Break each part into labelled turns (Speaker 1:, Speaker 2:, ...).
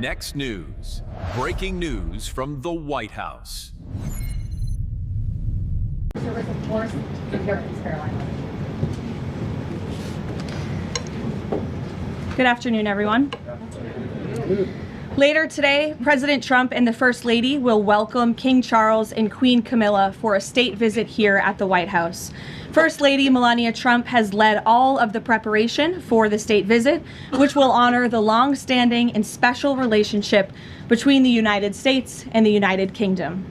Speaker 1: Next news. Breaking news from the White House.
Speaker 2: Service, of course, in North Carolina.
Speaker 3: Good afternoon, everyone. Later today, President Trump and the First Lady will welcome King Charles and Queen Camilla for a state visit here at the White House. First Lady Melania Trump has led all of the preparation for the state visit, which will honor the long-standing and special relationship between the United States and the United Kingdom.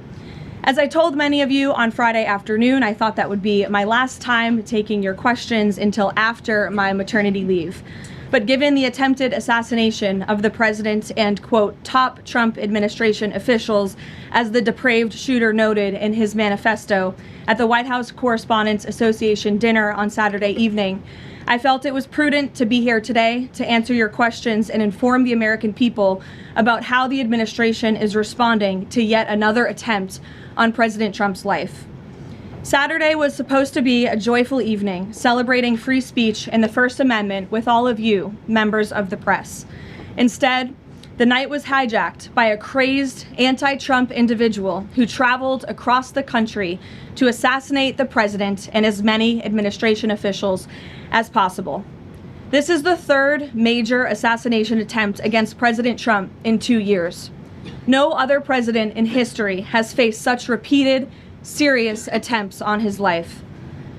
Speaker 3: As I told many of you on Friday afternoon, I thought that would be my last time taking your questions until after my maternity leave. But given the attempted assassination of the president and, quote, top Trump administration officials, as the depraved shooter noted in his manifesto at the White House Correspondents Association dinner on Saturday evening, I felt it was prudent to be here today to answer your questions and inform the American people about how the administration is responding to yet another attempt on President Trump's life. Saturday was supposed to be a joyful evening, celebrating free speech and the First Amendment with all of you, members of the press. Instead, the night was hijacked by a crazed anti-Trump individual who traveled across the country to assassinate the president and as many administration officials as possible. This is the third major assassination attempt against President Trump in 2 years. No other president in history has faced such repeated, serious attempts on his life.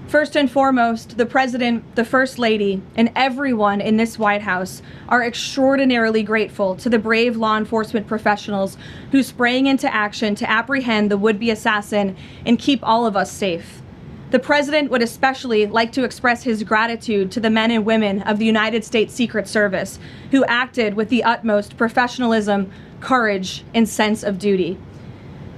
Speaker 3: First and foremost, the President, the First Lady, and everyone in this White House are extraordinarily grateful to the brave law enforcement professionals who sprang into action to apprehend the would-be assassin and keep all of us safe. The President would especially like to express his gratitude to the men and women of the United States Secret Service who acted with the utmost professionalism, courage, and sense of duty.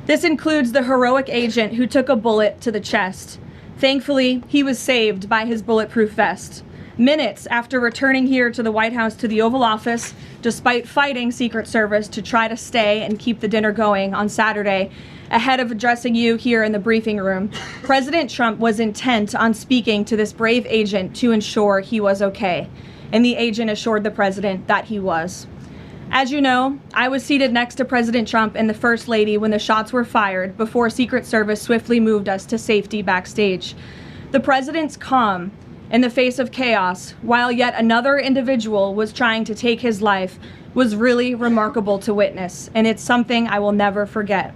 Speaker 3: This includes the heroic agent who took a bullet to the chest. Thankfully, he was saved by his bulletproof vest. Minutes after returning here to the White House to the Oval Office, despite fighting Secret Service to try to stay and keep the dinner going on Saturday, ahead of addressing you here in the briefing room, President Trump was intent on speaking to this brave agent to ensure he was okay. And the agent assured the president that he was. As you know, I was seated next to President Trump and the First Lady when the shots were fired before Secret Service swiftly moved us to safety backstage. The president's calm in the face of chaos, while yet another individual was trying to take his life, was really remarkable to witness, and it's something I will never forget.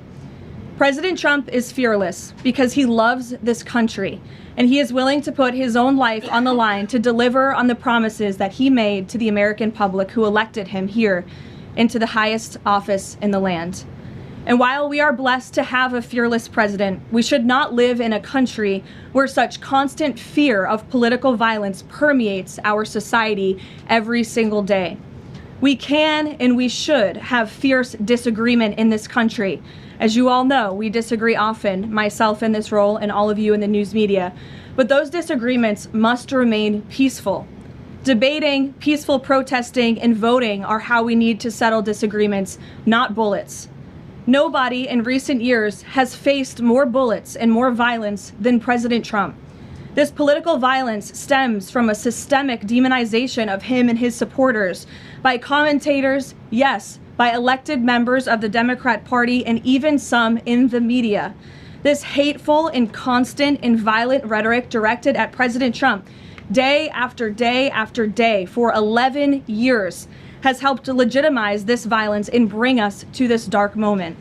Speaker 3: President Trump is fearless because he loves this country, and he is willing to put his own life on the line to deliver on the promises that he made to the American public who elected him here into the highest office in the land. And while we are blessed to have a fearless president, we should not live in a country where such constant fear of political violence permeates our society every single day. We can and we should have fierce disagreement in this country. As you all know, we disagree often, myself in this role and all of you in the news media, but those disagreements must remain peaceful. Debating, peaceful protesting, and voting are how we need to settle disagreements, not bullets. Nobody in recent years has faced more bullets and more violence than President Trump. This political violence stems from a systemic demonization of him and his supporters by commentators, yes, by elected members of the Democrat Party, and even some in the media. This hateful and constant and violent rhetoric directed at President Trump day after day after day for 11 years has helped to legitimize this violence and bring us to this dark moment.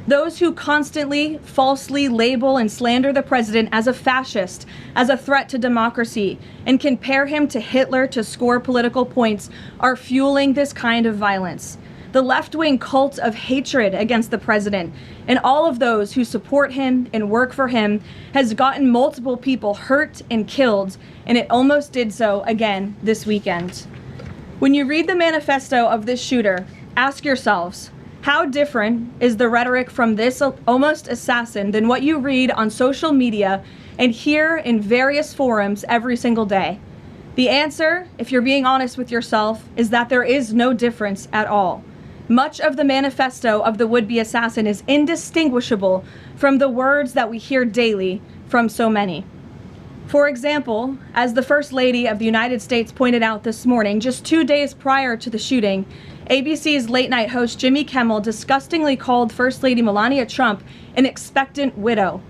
Speaker 3: Those who constantly falsely label and slander the president as a fascist, as a threat to democracy, and compare him to Hitler to score political points are fueling this kind of violence. The left-wing cult of hatred against the president and all of those who support him and work for him has gotten multiple people hurt and killed, and it almost did so again this weekend. When you read the manifesto of this shooter, ask yourselves, how different is the rhetoric from this almost assassin than what you read on social media and hear in various forums every single day? The answer, if you're being honest with yourself, is that there is no difference at all. Much of the manifesto of the would-be assassin is indistinguishable from the words that we hear daily from so many. For example, as the First Lady of the United States pointed out this morning, just 2 days prior to the shooting, ABC's late night host Jimmy Kimmel disgustingly called First Lady Melania Trump an expectant widow.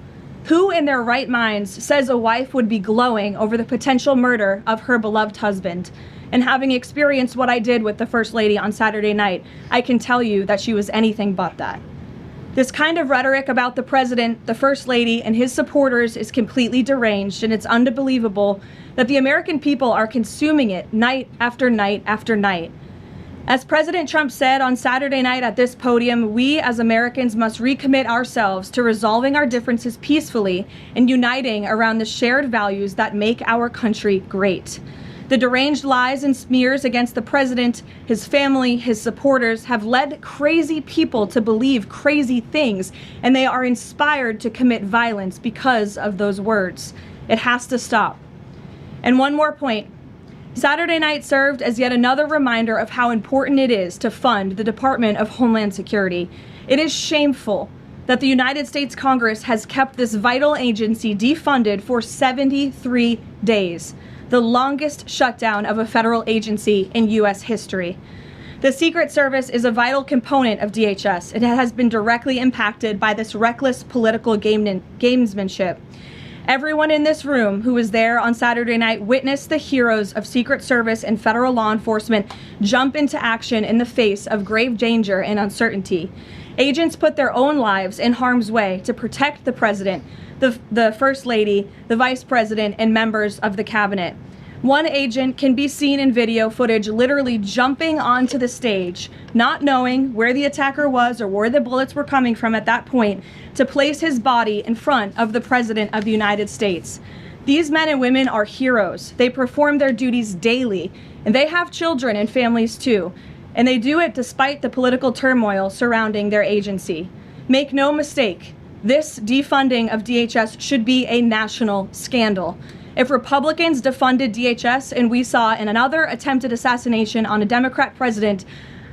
Speaker 3: Who in their right minds says a wife would be glowing over the potential murder of her beloved husband? And having experienced what I did with the First Lady on Saturday night, I can tell you that she was anything but that. This kind of rhetoric about the president, the First Lady, and his supporters is completely deranged, and it's unbelievable that the American people are consuming it night after night after night. As President Trump said on Saturday night at this podium, we as Americans must recommit ourselves to resolving our differences peacefully and uniting around the shared values that make our country great. The deranged lies and smears against the president, his family, his supporters have led crazy people to believe crazy things, and they are inspired to commit violence because of those words. It has to stop. And one more point. Saturday night served as yet another reminder of how important it is to fund the Department of Homeland Security. It is shameful that the United States Congress has kept this vital agency defunded for 73 days. The longest shutdown of a federal agency in U.S. history. The Secret Service is a vital component of DHS. It has been directly impacted by this reckless political gamesmanship. Everyone in this room who was there on Saturday night witnessed the heroes of Secret Service and federal law enforcement jump into action in the face of grave danger and Agents put their own lives in harm's way to protect the president, the First Lady, the Vice President, and members of the cabinet. One agent can be seen in video footage literally jumping onto the stage, not knowing where the attacker was or where the bullets were coming from at that point, to place his body in front of the President of the United States. These men and women are heroes. They perform their duties daily, and they have children and families too. And they do it despite the political turmoil surrounding their agency. Make no mistake, this defunding of DHS should be a national scandal. If Republicans defunded DHS and we saw another attempted assassination on a Democrat president,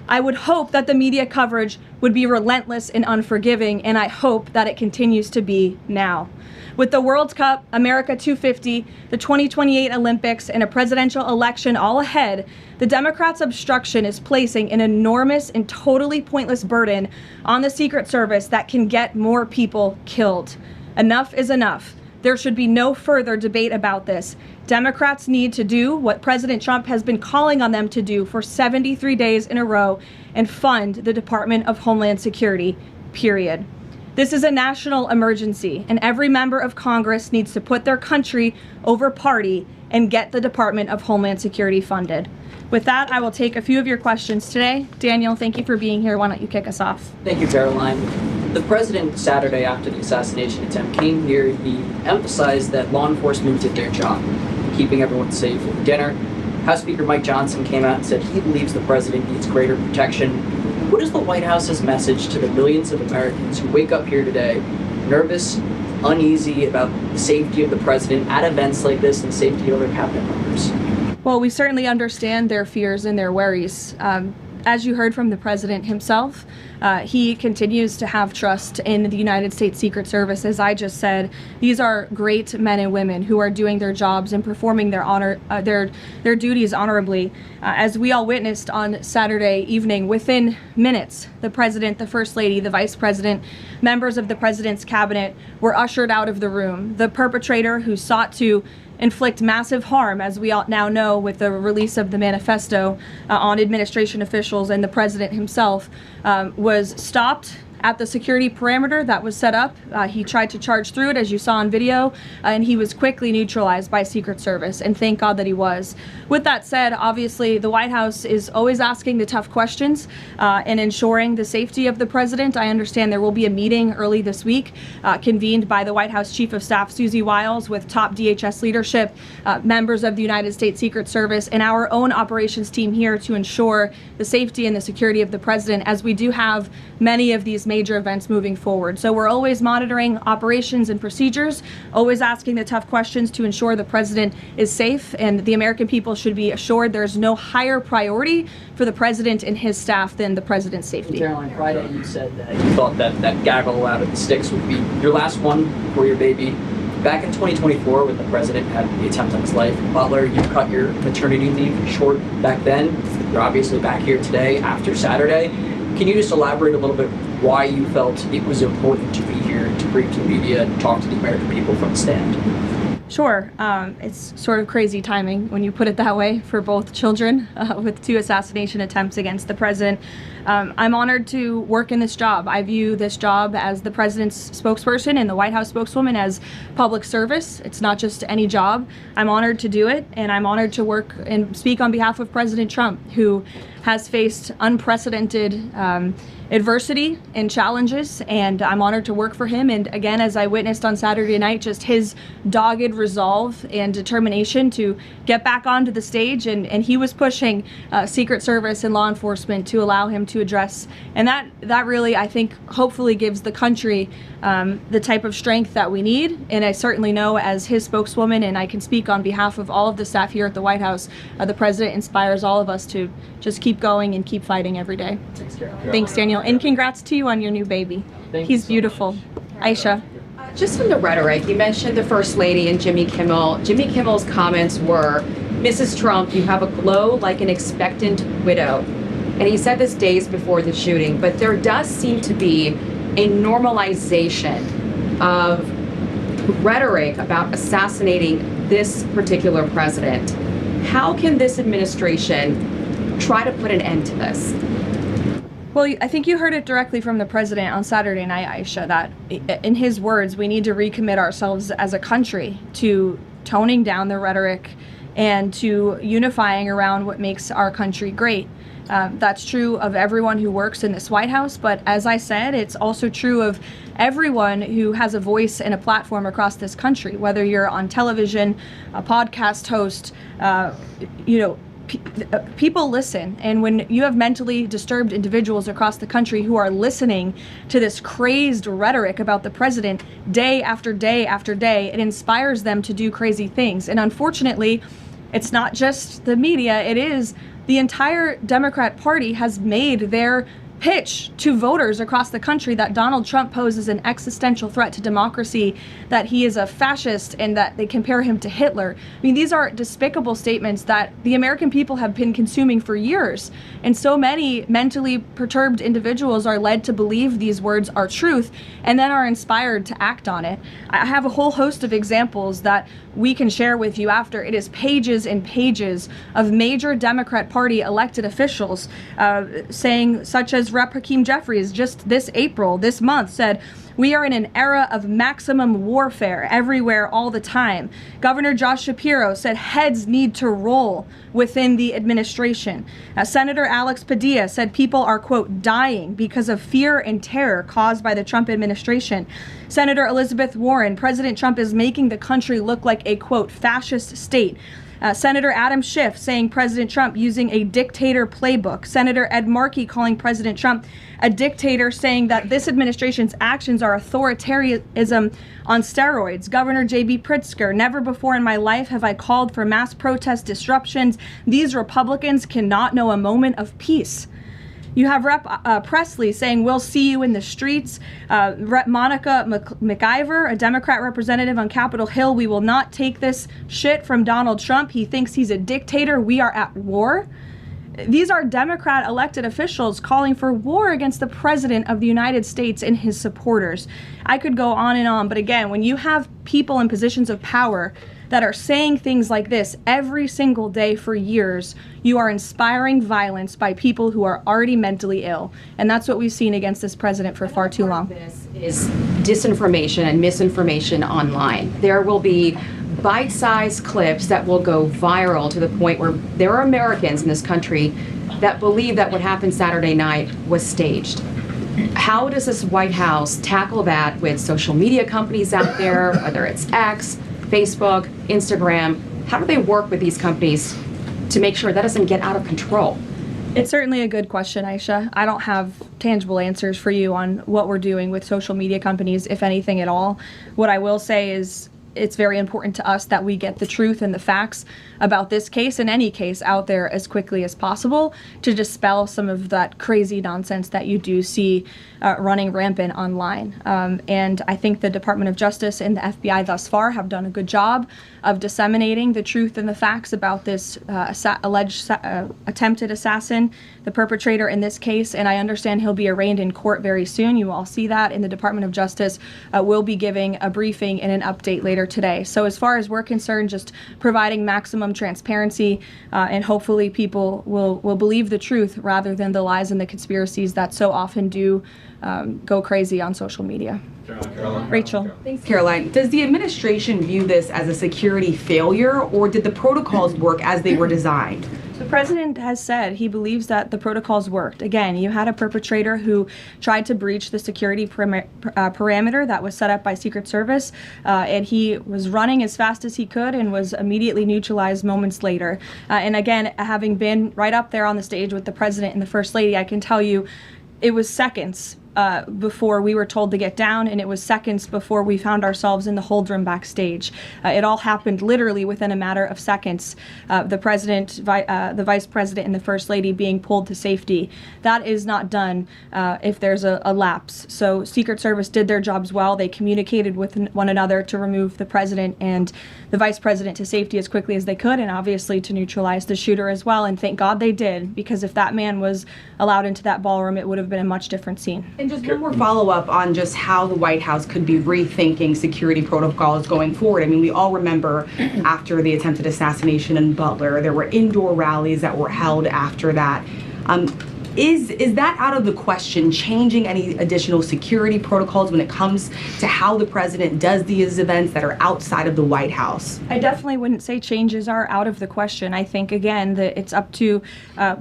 Speaker 3: I would hope that the media coverage would be relentless and unforgiving, and I hope that it continues to be now. With the World Cup, America 250, the 2028 Olympics, and a presidential election all ahead, the Democrats' obstruction is placing an enormous and totally pointless burden on the Secret Service that can get more people killed. Enough is enough. There should be no further debate about this. Democrats need to do what President Trump has been calling on them to do for 73 days in a row and fund the Department of Homeland Security, period. This is a national emergency, and every member of Congress needs to put their country over party and get the Department of Homeland Security funded. With that, I will take a few of your questions today. Daniel, thank you for being here. Why don't you kick us off?
Speaker 4: Thank you, Karoline. The president, Saturday after the assassination attempt came here, he emphasized that law enforcement did their job, keeping everyone safe at dinner. House Speaker Mike Johnson came out and said he believes the president needs greater protection. What is the White House's message to the millions of Americans who wake up here today nervous, uneasy about the safety of the president at events like this and the safety of other cabinet members?
Speaker 3: Well, we certainly understand their fears and their worries. As you heard from the president himself, he continues to have trust in the United States Secret Service. As I just said, these are great men and women who are doing their jobs and performing their duties honorably. As we all witnessed on Saturday evening, within minutes, the president, the first lady, the vice president, members of the president's cabinet were ushered out of the room. The perpetrator who sought to inflict massive harm, as we all now know with the release of the manifesto on administration officials and the president himself, was stopped at the security perimeter that was set up. He tried to charge through it, as you saw on video, and he was quickly neutralized by Secret Service, and thank God that he was. With that said, obviously the White House is always asking the tough questions and ensuring the safety of the president. I understand there will be a meeting early this week convened by the White House Chief of Staff Susie Wiles with top DHS leadership, members of the United States Secret Service, and our own operations team here to ensure the safety and the security of the president, as we do have many of these major events moving forward. So we're always monitoring operations and procedures, always asking the tough questions to ensure the president is safe, and the American people should be assured there's no higher priority for the president and his staff than the president's safety.
Speaker 4: Caroline, Friday you said that you thought that gaggle out of the sticks would be your last one for your baby. Back in 2024, when the president had the attempt on his life, Butler, you cut your maternity leave short back then. You're obviously back here today after Saturday. Can you just elaborate a little bit why you felt it was important to be here to brief the media and talk to the American people from the stand?
Speaker 3: Sure. It's sort of crazy timing when you put it that way for both children with 2 assassination attempts against the president. I'm honored to work in this job. I view this job as the president's spokesperson and the White House spokeswoman as public service. It's not just any job. I'm honored to do it, and I'm honored to work and speak on behalf of President Trump, who has faced unprecedented adversity and challenges, and I'm honored to work for him. And again, as I witnessed on Saturday night, just his dogged resolve and determination to get back onto the stage, and he was pushing Secret Service and law enforcement to allow him to address, and that really, I think, hopefully gives the country the type of strength that we need. And I certainly know, as his spokeswoman, and I can speak on behalf of all of the staff here at the White House, the president inspires all of us to just keep going and keep fighting every day.
Speaker 4: Thanks, Caroline.
Speaker 3: Thanks, Daniel. And congrats to you on your new baby. He's beautiful. Aisha.
Speaker 2: Just from the rhetoric, you mentioned the First Lady and Jimmy Kimmel. Jimmy Kimmel's comments were, "Mrs. Trump, you have a glow like an expectant widow." And he said this days before the shooting, but there does seem to be a normalization of rhetoric about assassinating this particular president. How can this administration try to put an end to this?
Speaker 3: Well, I think you heard it directly from the president on Saturday night, Aisha, that in his words, we need to recommit ourselves as a country to toning down the rhetoric and to unifying around what makes our country great. That's true of everyone who works in this White House, but as I said, it's also true of everyone who has a voice and a platform across this country, whether you're on television, a podcast host, people listen. And when you have mentally disturbed individuals across the country who are listening to this crazed rhetoric about the president day after day after day, it inspires them to do crazy things. And unfortunately, it's not just the media, it is the entire Democrat Party has made their pitch to voters across the country that Donald Trump poses an existential threat to democracy, that he is a fascist, and that they compare him to Hitler. I mean, these are despicable statements that the American people have been consuming for years. And so many mentally perturbed individuals are led to believe these words are truth and then are inspired to act on it. I have a whole host of examples that we can share with you after. It is pages and pages of major Democrat Party elected officials saying, such as Rep. Hakeem Jeffries just this month said, "We are in an era of maximum warfare everywhere all the time." Governor Josh Shapiro said heads need to roll within the administration. Senator Alex Padilla said people are, quote, dying because of fear and terror caused by the Trump administration. Senator Elizabeth Warren, President Trump is making the country look like a, quote, fascist state. Senator Adam Schiff saying President Trump using a dictator playbook. Senator Ed Markey calling President Trump a dictator, saying that this administration's actions are authoritarianism on steroids. Governor J.B. Pritzker, never before in my life have I called for mass protest disruptions. These Republicans cannot know a moment of peace. You have Rep. Presley saying, "We'll see you in the streets." Rep. Monica McIver, a Democrat representative on Capitol Hill, "We will not take this shit from Donald Trump. He thinks he's a dictator. We are at war." These are Democrat elected officials calling for war against the President of the United States and his supporters. I could go on and on, but again, when you have people in positions of power that are saying things like this every single day for years, you are inspiring violence by people who are already mentally ill. And that's what we've seen against this president for far too long.
Speaker 2: This is disinformation and misinformation online. There will be bite-sized clips that will go viral to the point where there are Americans in this country that believe that what happened Saturday night was staged. How does this White House tackle that with social media companies out there, whether it's X, Facebook, Instagram? How do they work with these companies to make sure that doesn't get out of control?
Speaker 3: It's certainly a good question, Aisha. I don't have tangible answers for you on what we're doing with social media companies, if anything at all. What I will say is it's very important to us that we get the truth and the facts about this case and any case out there as quickly as possible to dispel some of that crazy nonsense that you do see running rampant online. And I think the Department of Justice and the FBI thus far have done a good job of disseminating the truth and the facts about this alleged attempted assassin, the perpetrator in this case. And I understand he'll be arraigned in court very soon. You all see that, and the Department of Justice will be giving a briefing and an update later today. So as far as we're concerned, just providing maximum transparency, and hopefully people will believe the truth rather than the lies and the conspiracies that so often do go crazy on social media. Rachel.
Speaker 5: Thanks, Caroline. Does the administration view this as a security failure, or did the protocols work as they were designed?
Speaker 3: The president has said he believes that the protocols worked. Again, you had a perpetrator who tried to breach the security parameter that was set up by Secret Service, and he was running as fast as he could and was immediately neutralized moments later. And again, having been right up there on the stage with the president and the first lady, I can tell you it was seconds before we were told to get down, and it was seconds before we found ourselves in the hold room backstage. It all happened literally within a matter of seconds. The president, the vice president, and the first lady being pulled to safety. That is not done if there's a lapse. So Secret Service did their jobs well. They communicated with one another to remove the president and the vice president to safety as quickly as they could, and obviously to neutralize the shooter as well. And thank God they did, because if that man was allowed into that ballroom, it would have been a much different scene.
Speaker 5: And just one more follow-up on just how the White House could be rethinking security protocols going forward. I mean, we all remember after the attempted assassination in Butler, there were indoor rallies that were held after that. Is that out of the question, changing any additional security protocols when it comes to how the president does these events that are outside of the White House?
Speaker 3: I definitely wouldn't say changes are out of the question. I think, again, that it's up to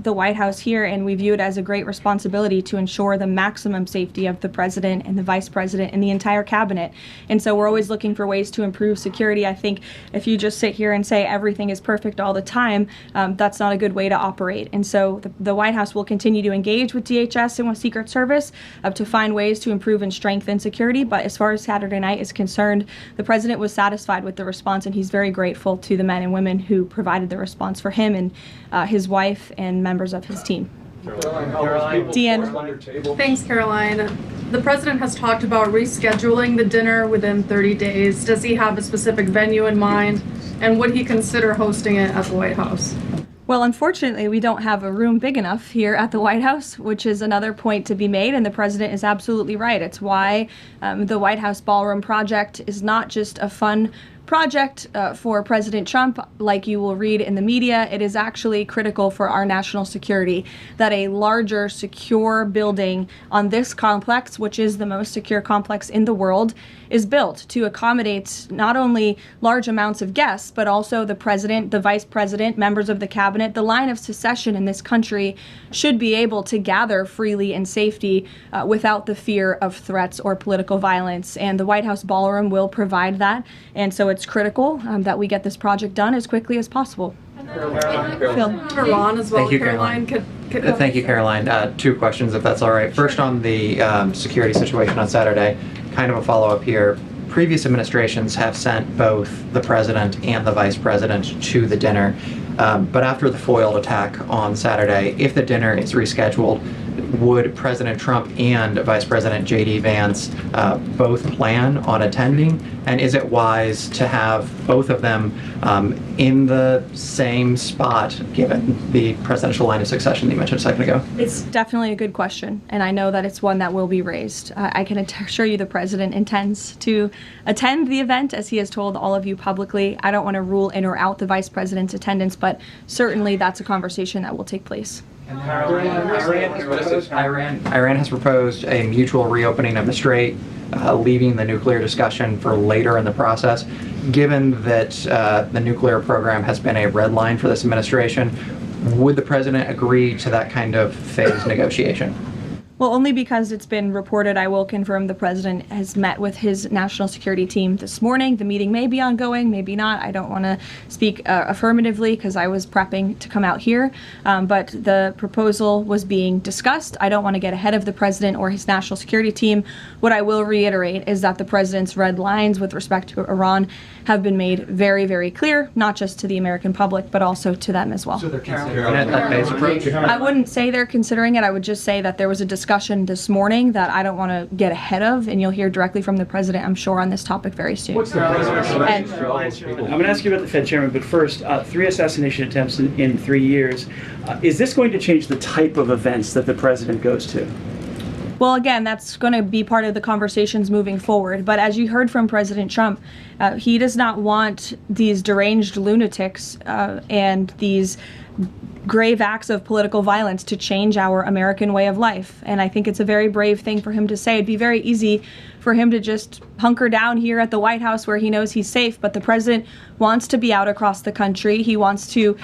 Speaker 3: the White House here, and we view it as a great responsibility to ensure the maximum safety of the president and the vice president and the entire cabinet. And so we're always looking for ways to improve security. I think if you just sit here and say everything is perfect all the time, that's not a good way to operate. And so the White House will continue to engage with DHS and with Secret Service to find ways to improve and strengthen security. But as far as Saturday night is concerned, the president was satisfied with the response, and he's very grateful to the men and women who provided the response for him and his wife and members of his team. Deanne.
Speaker 6: Thanks, Caroline. The president has talked about rescheduling the dinner within 30 days. Does he have a specific venue in mind, and would he consider hosting it at the White House?
Speaker 3: Well, unfortunately, we don't have a room big enough here at the White House, which is another point to be made, and the president is absolutely right. It's why the White House Ballroom project is not just a fun project for President Trump, like you will read in the media. It is actually critical for our national security that a larger, secure building on this complex, which is the most secure complex in the world, is built to accommodate not only large amounts of guests, but also the president, the vice president, members of the cabinet. The line of succession in this country should be able to gather freely in safety without the fear of threats or political violence. And the White House Ballroom will provide that. And so it's critical that we get this project done as quickly as possible.
Speaker 6: Iran as well.
Speaker 7: Thank you, Caroline. Thank you, Caroline. Two questions, if that's all right. First, on the security situation on Saturday, kind of a follow-up here. Previous administrations have sent both the president and the vice president to the dinner, but after the foiled attack on Saturday, if the dinner is rescheduled, would President Trump and Vice President J.D. Vance both plan on attending? And is it wise to have both of them in the same spot, given the presidential line of succession that you mentioned a second ago?
Speaker 3: It's definitely a good question, and I know that it's one that will be raised. I can assure you the president intends to attend the event, as he has told all of you publicly. I don't want to rule in or out the vice president's attendance, but certainly that's a conversation that will take place.
Speaker 7: Iran has proposed a mutual reopening of the Strait, leaving the nuclear discussion for later in the process. Given that the nuclear program has been a red line for this administration, would the president agree to that kind of phased negotiation?
Speaker 3: Well, only because it's been reported. I will confirm the president has met with his national security team this morning. The meeting may be ongoing, maybe not. I don't want to speak affirmatively because I was prepping to come out here, but the proposal was being discussed. I don't want to get ahead of the president or his national security team. What I will reiterate is that the president's red lines with respect to Iran have been made very, very clear, not just to the American public, but also to them as well.
Speaker 7: So they're considering it that phase approach?
Speaker 3: I wouldn't say they're considering it. I would just say that there was a discussion this morning that I don't want to get ahead of, and you'll hear directly from the president, I'm sure, on this topic very soon.
Speaker 8: What's the president's I'm going to ask you about the Fed chairman, but first, 3 assassination attempts in 3 years. Is this going to change the type of events that the president goes to?
Speaker 3: Well, again, that's going to be part of the conversations moving forward. But as you heard from President Trump, he does not want these deranged lunatics and these grave acts of political violence to change our American way of life. And I think it's a very brave thing for him to say. It'd be very easy for him to just hunker down here at the White House where he knows he's safe, but the president wants to be out across the country. He wants to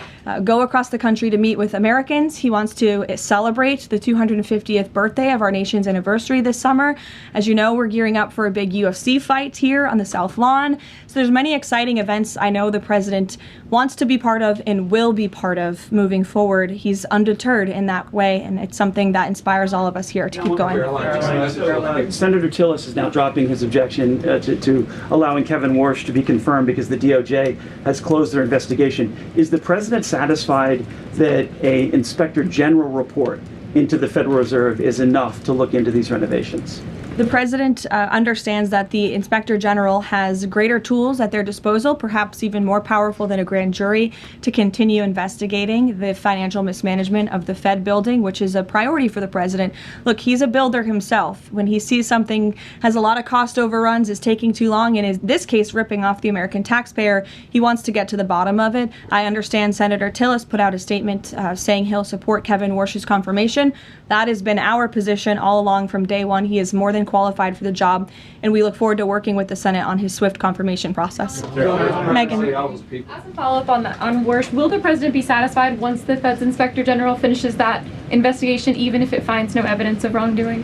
Speaker 3: go across the country to meet with Americans. He wants to celebrate the 250th birthday of our nation's anniversary this summer. As you know, we're gearing up for a big UFC fight here on the South Lawn. So there's many exciting events I know the president wants to be part of and will be part of moving forward. He's undeterred in that way, and it's something that inspires all of us here to keep going.
Speaker 8: Senator Tillis is now dropping his objection to allowing Kevin Warsh to be confirmed because the DOJ has closed their investigation. Is the president satisfied that an inspector general report into the Federal Reserve is enough to look into these renovations?
Speaker 3: The president understands that the inspector general has greater tools at their disposal, perhaps even more powerful than a grand jury, to continue investigating the financial mismanagement of the Fed building, which is a priority for the president. Look, he's a builder himself. When he sees something has a lot of cost overruns, is taking too long, and in this case, ripping off the American taxpayer, he wants to get to the bottom of it. I understand Senator Tillis put out a statement saying he'll support Kevin Warsh's confirmation. That has been our position all along from day one. He is more than qualified for the job, and we look forward to working with the Senate on his swift confirmation process. Megan.
Speaker 9: As a follow-up on Warsh, will the president be satisfied once the Fed's Inspector General finishes that investigation, even if it finds no evidence of wrongdoing?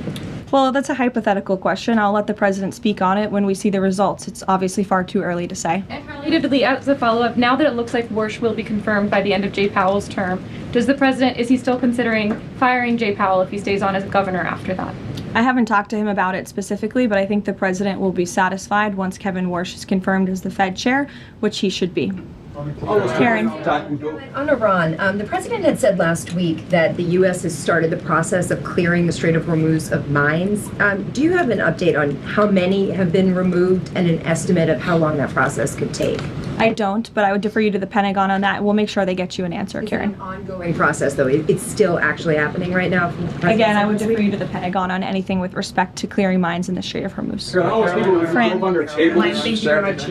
Speaker 3: Well, that's a hypothetical question. I'll let the president speak on it when we see the results. It's obviously far too early to say.
Speaker 9: And relatedly, as a follow-up, now that it looks like Warsh will be confirmed by the end of Jay Powell's term, is he still considering firing Jay Powell if he stays on as governor after that?
Speaker 3: I haven't talked to him about it specifically, but I think the president will be satisfied once Kevin Warsh is confirmed as the Fed chair, which he should be. Karen.
Speaker 10: On Iran, the president had said last week that the U.S. has started the process of clearing the Strait of Hormuz of mines. Do you have an update on how many have been removed and an estimate of how long that process could take?
Speaker 3: I don't, but I would defer you to the Pentagon on that. We'll make sure they get you an answer, Karen.
Speaker 10: It's an ongoing process, though. It's still actually happening right now.
Speaker 3: Again, I would defer you to the Pentagon on anything with respect to clearing mines in the Strait of Hormuz. Fran.
Speaker 5: Thank you very much.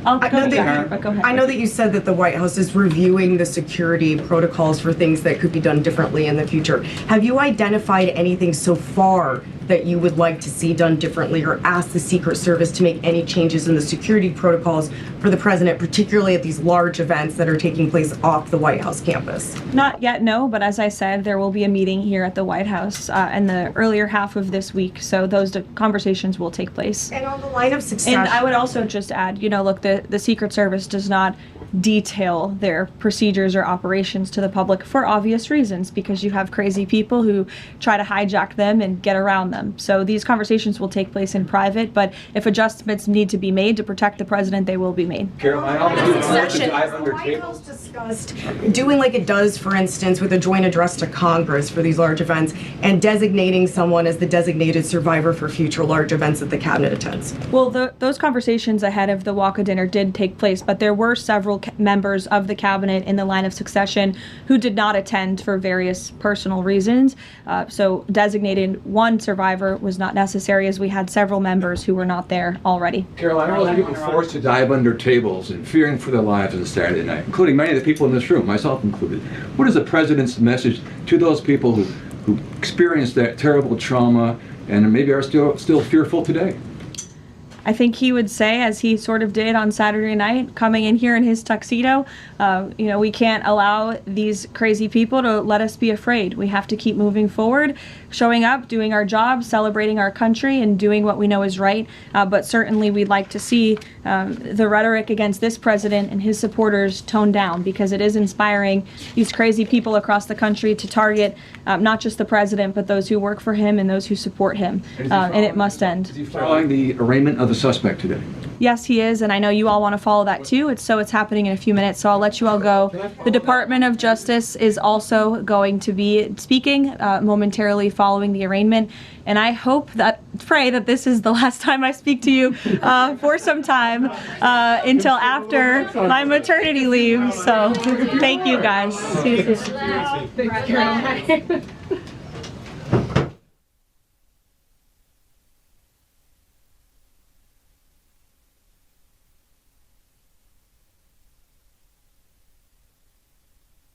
Speaker 5: I know that you said that the White House is reviewing the security protocols for things that could be done differently in the future. Have you identified anything so far that you would like to see done differently, or ask the Secret Service to make any changes in the security protocols for the president, particularly at these large events that are taking place off the White House campus?
Speaker 3: Not yet, no, but as I said, there will be a meeting here at the White House in the earlier half of this week, so those conversations will take place.
Speaker 5: And on the line of success...
Speaker 3: And I would also just add, look, the Secret Service does not detail their procedures or operations to the public for obvious reasons, because you have crazy people who try to hijack them and get around them. So these conversations will take place in private, but if adjustments need to be made to protect the president, they will be made.
Speaker 5: The White House discussed doing like it does, for instance, with a joint address to Congress for these large events, and designating someone as the designated survivor for future large events that the cabinet attends.
Speaker 3: Well, those conversations ahead of the walk of dinner did take place, but there were several members of the cabinet in the line of succession who did not attend for various personal reasons. So designating one survivor was not necessary, as we had several members who were not there already.
Speaker 11: Caroline, all those people forced to dive under tables and fearing for their lives on Saturday night, including many of the people in this room, myself included. What is the president's message to those people who experienced that terrible trauma and maybe are still fearful today?
Speaker 3: I think he would say, as he sort of did on Saturday night, coming in here in his tuxedo, we can't allow these crazy people to let us be afraid. We have to keep moving forward, showing up, doing our job, celebrating our country, and doing what we know is right. But certainly we'd like to see the rhetoric against this president and his supporters toned down, because it is inspiring these crazy people across the country to target not just the president, but those who work for him and those who support him. And it must end.
Speaker 11: Is he following the arraignment of the suspect today?
Speaker 3: Yes, he is, and I know you all want to follow that too. It's happening in a few minutes, so I'll let you all go. The Department of Justice is also going to be speaking momentarily following the arraignment, and I pray that this is the last time I speak to you for some time until after my maternity leave. So thank you guys. See you soon.